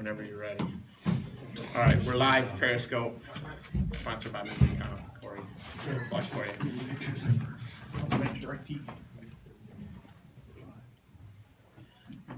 whenever you're ready. All right, we're live, Periscope, sponsored by Movie.com. Corey, watch for you.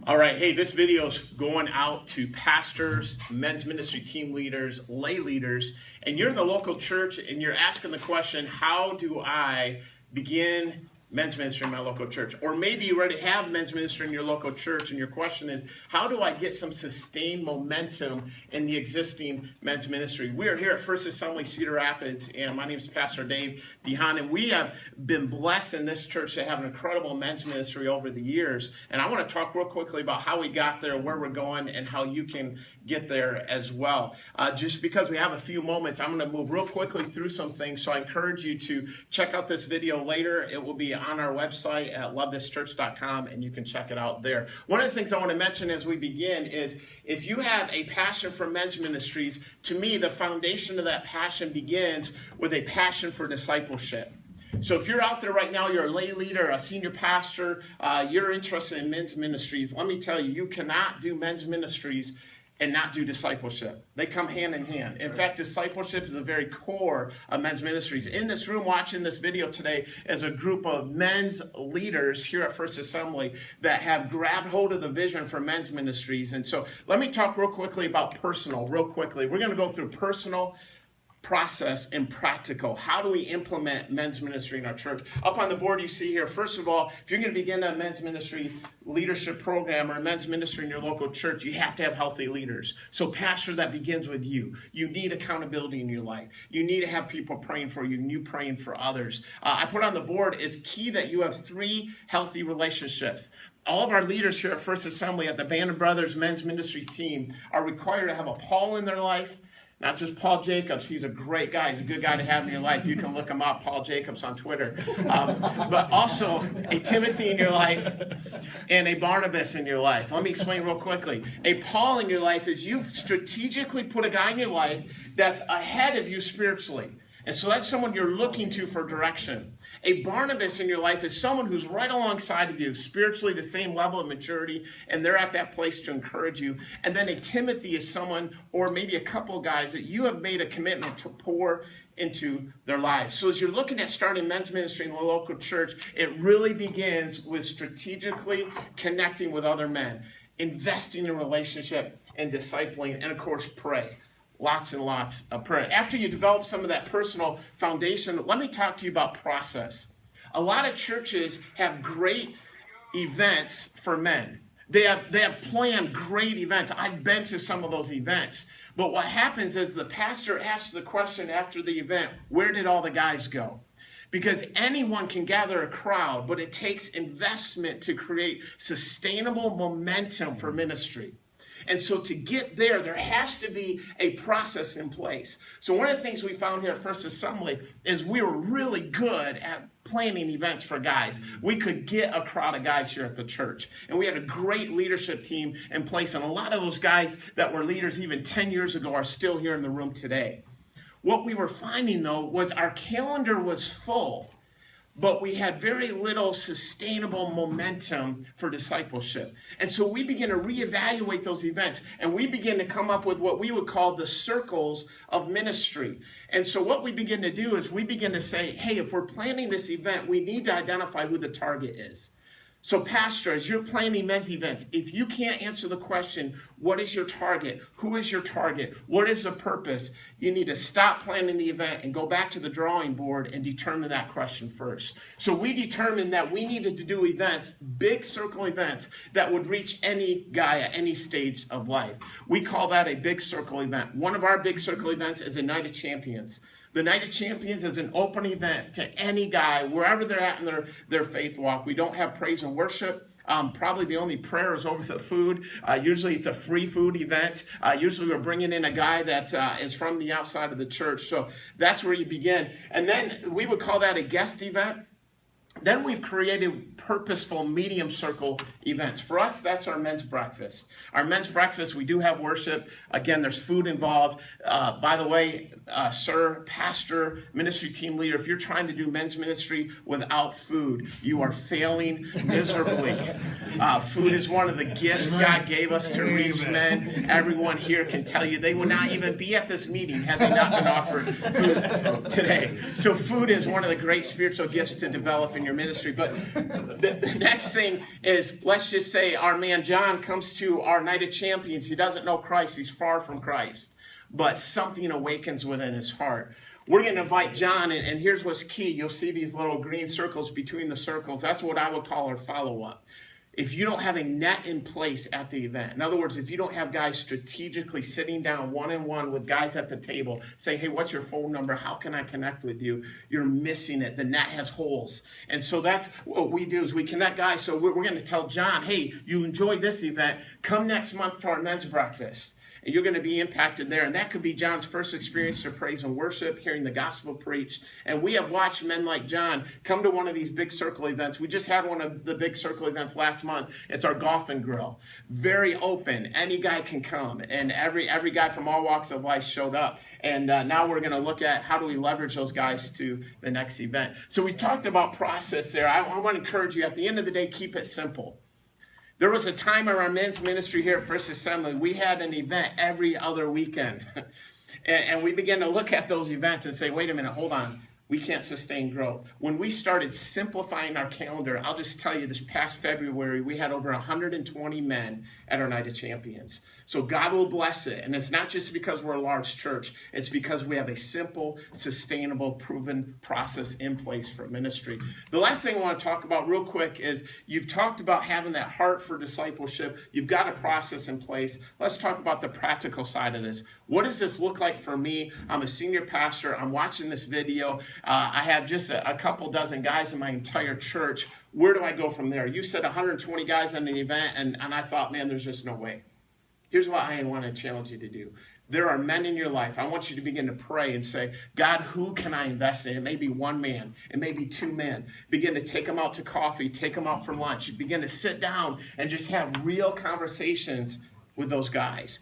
All right, hey, this video is going out to pastors, men's ministry team leaders, lay leaders, and you're in the local church and you're asking the question, how do I begin men's ministry in my local church? Or maybe you already have men's ministry in your local church and your question is, how do I get some sustained momentum in the existing men's ministry? We are here at First Assembly Cedar Rapids, and my name is Pastor Dave DeHaan, and we have been blessed in this church to have an incredible men's ministry over the years. And I want to talk real quickly about how we got there, where we're going, and how you can get there as well. Just because we have a few moments, I'm going to move real quickly through some things, so I encourage you to check out this video later. It will be on our website at lovethischurch.com, and you can check it out there. One of the things I want to mention as we begin is if you have a passion for men's ministries, to me, the foundation of that passion begins with a passion for discipleship. So if you're out there right now, you're a lay leader, a senior pastor, you're interested in men's ministries, let me tell you, you cannot do men's ministries and not do discipleship. They come hand in hand. In fact, discipleship is the very core of men's ministries. In this room watching this video today is a group of men's leaders here at First Assembly that have grabbed hold of the vision for men's ministries. And so let me talk real quickly about personal, real quickly. We're going to go through personal, process, and practical. How do we implement men's ministry in our church? Up on the board you see here, first of all, if you're going to begin a men's ministry leadership program or a men's ministry in your local church, you have to have healthy leaders. So pastor, that begins with you. You need accountability in your life. You need to have people praying for you and you praying for others. I put on the board, it's key that you have 3 healthy relationships. All of our leaders here at First Assembly at the Band of Brothers men's ministry team are required to have a Paul in their life. Not just Paul Jacobs. He's a great guy. He's a good guy to have in your life. You can look him up, Paul Jacobs on Twitter. But also a Timothy in your life and a Barnabas in your life. Let me explain real quickly. A Paul in your life is you've strategically put a guy in your life that's ahead of you spiritually. And so that's someone you're looking to for direction. A Barnabas in your life is someone who's right alongside of you, spiritually the same level of maturity, and they're at that place to encourage you. And then a Timothy is someone, or maybe a couple guys, that you have made a commitment to pour into their lives. So as you're looking at starting men's ministry in the local church, it really begins with strategically connecting with other men, investing in relationship and discipling, and of course, pray. Lots and lots of prayer. After you develop some of that personal foundation, let me talk to you about process. A lot of churches have great events for men. They have planned great events. I've been to some of those events. But what happens is the pastor asks the question after the event, where did all the guys go? Because anyone can gather a crowd, but it takes investment to create sustainable momentum for ministry. And so to get there has to be a process in place. So one of the things we found here at First Assembly is we were really good at planning events for guys. We could get a crowd of guys here at the church. And we had a great leadership team in place. And a lot of those guys that were leaders even 10 years ago are still here in the room today. What we were finding, though, was our calendar was full, but we had very little sustainable momentum for discipleship. And so we began to reevaluate those events, and we began to come up with what we would call the circles of ministry. And so what we begin to do is we begin to say, hey, if we're planning this event, we need to identify who the target is. So pastor, as you're planning men's events, if you can't answer the question, what is your target? Who is your target? What is the purpose? You need to stop planning the event and go back to the drawing board and determine that question first. So we determined that we needed to do events, big circle events, that would reach any guy at any stage of life. We call that a big circle event. One of our big circle events is a Night of Champions. The Night of Champions is an open event to any guy, wherever they're at in their faith walk. We don't have praise and worship. Probably the only prayer is over the food. Usually it's a free food event. Usually we're bringing in a guy that is from the outside of the church. So that's where you begin. And then we would call that a guest event. Then we've created purposeful medium circle events. For us, that's our men's breakfast. Our men's breakfast, we do have worship. Again, there's food involved. By the way, sir, pastor, ministry team leader, if you're trying to do men's ministry without food, you are failing miserably. Food is one of the gifts God gave us to reach men. Everyone here can tell you they would not even be at this meeting had they not been offered food today. So food is one of the great spiritual gifts to develop in your ministry. But the next thing is, let's just say our man John comes to our Night of Champions. He doesn't know Christ. He's far from Christ. But something awakens within his heart. We're going to invite John, and here's what's key. You'll see these little green circles between the circles. That's what I would call our follow-up. If you don't have a net in place at the event, in other words, if you don't have guys strategically sitting down one-on-one with guys at the table, say, hey, what's your phone number? How can I connect with you? You're missing it. The net has holes. And so that's what we do is we connect guys. So we're going to tell John, hey, you enjoyed this event. Come next month to our men's breakfast. And you're going to be impacted there. And that could be John's first experience of praise and worship, hearing the gospel preached. And we have watched men like John come to one of these big circle events. We just had one of the big circle events last month. It's our golf and grill. Very open. Any guy can come. And every guy from all walks of life showed up. And now we're going to look at how do we leverage those guys to the next event. So we talked about process there. I want to encourage you, at the end of the day, keep it simple. There was a time in our men's ministry here at First Assembly, we had an event every other weekend. And we began to look at those events and say, wait a minute, hold on. We can't sustain growth. When we started simplifying our calendar, I'll just tell you, this past February, we had over 120 men at our Night of Champions. So God will bless it. And it's not just because we're a large church. It's because we have a simple, sustainable, proven process in place for ministry. The last thing I want to talk about real quick is you've talked about having that heart for discipleship. You've got a process in place. Let's talk about the practical side of this. What does this look like for me? I'm a senior pastor. I'm watching this video. I have just a couple dozen guys in my entire church. Where do I go from there? You said 120 guys on the event, and I thought, man, there's just no way. Here's what I want to challenge you to do. There are men in your life. I want you to begin to pray and say, God, who can I invest in? It may be one man. It may be two men. Begin to take them out to coffee, take them out for lunch. Begin to sit down and just have real conversations with those guys.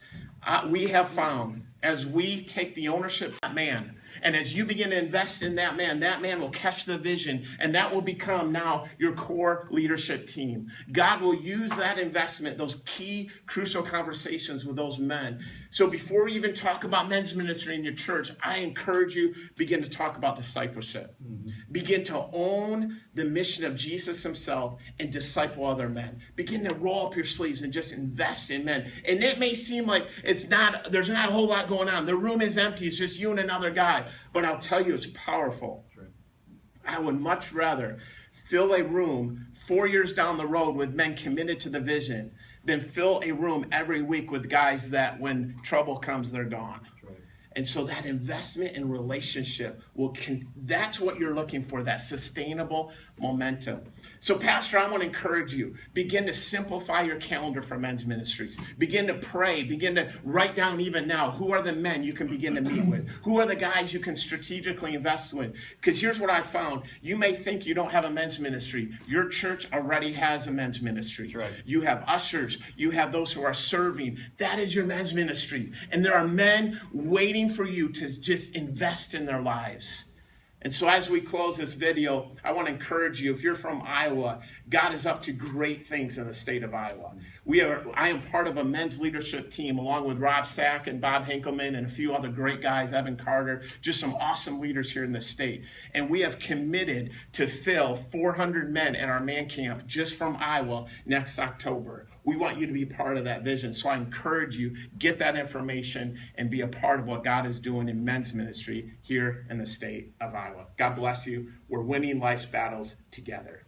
We have found, as we take the ownership of that man, and as you begin to invest in that man will catch the vision, and that will become now your core leadership team. God will use that investment, those key, crucial conversations with those men. So before we even talk about men's ministry in your church, I encourage you, begin to talk about discipleship. Begin to own the mission of Jesus himself and disciple other men. Begin to roll up your sleeves and just invest in men. And it may seem like there's not a whole lot going on. The room is empty. It's just you and another guy. But I'll tell you, it's powerful. Right. I would much rather fill a room 4 years down the road with men committed to the vision than fill a room every week with guys that when trouble comes, they're gone. Right. And so that investment in relationship that's what you're looking for, that sustainable momentum. So, Pastor, I want to encourage you. Begin to simplify your calendar for men's ministries. Begin to pray. Begin to write down even now, who are the men you can begin to meet with? Who are the guys you can strategically invest with? Because here's what I found. You may think you don't have a men's ministry. Your church already has a men's ministry. Right. You have ushers. You have those who are serving. That is your men's ministry. And there are men waiting for you to just invest in their lives. And so as we close this video, I want to encourage you, if you're from Iowa, God is up to great things in the state of Iowa. I am part of a men's leadership team along with Rob Sack and Bob Henkelman and a few other great guys, Evan Carter, just some awesome leaders here in the state. And we have committed to fill 400 men at our man camp just from Iowa next October. We want you to be part of that vision. So I encourage you, get that information and be a part of what God is doing in men's ministry here in the state of Iowa. God bless you. We're winning life's battles together.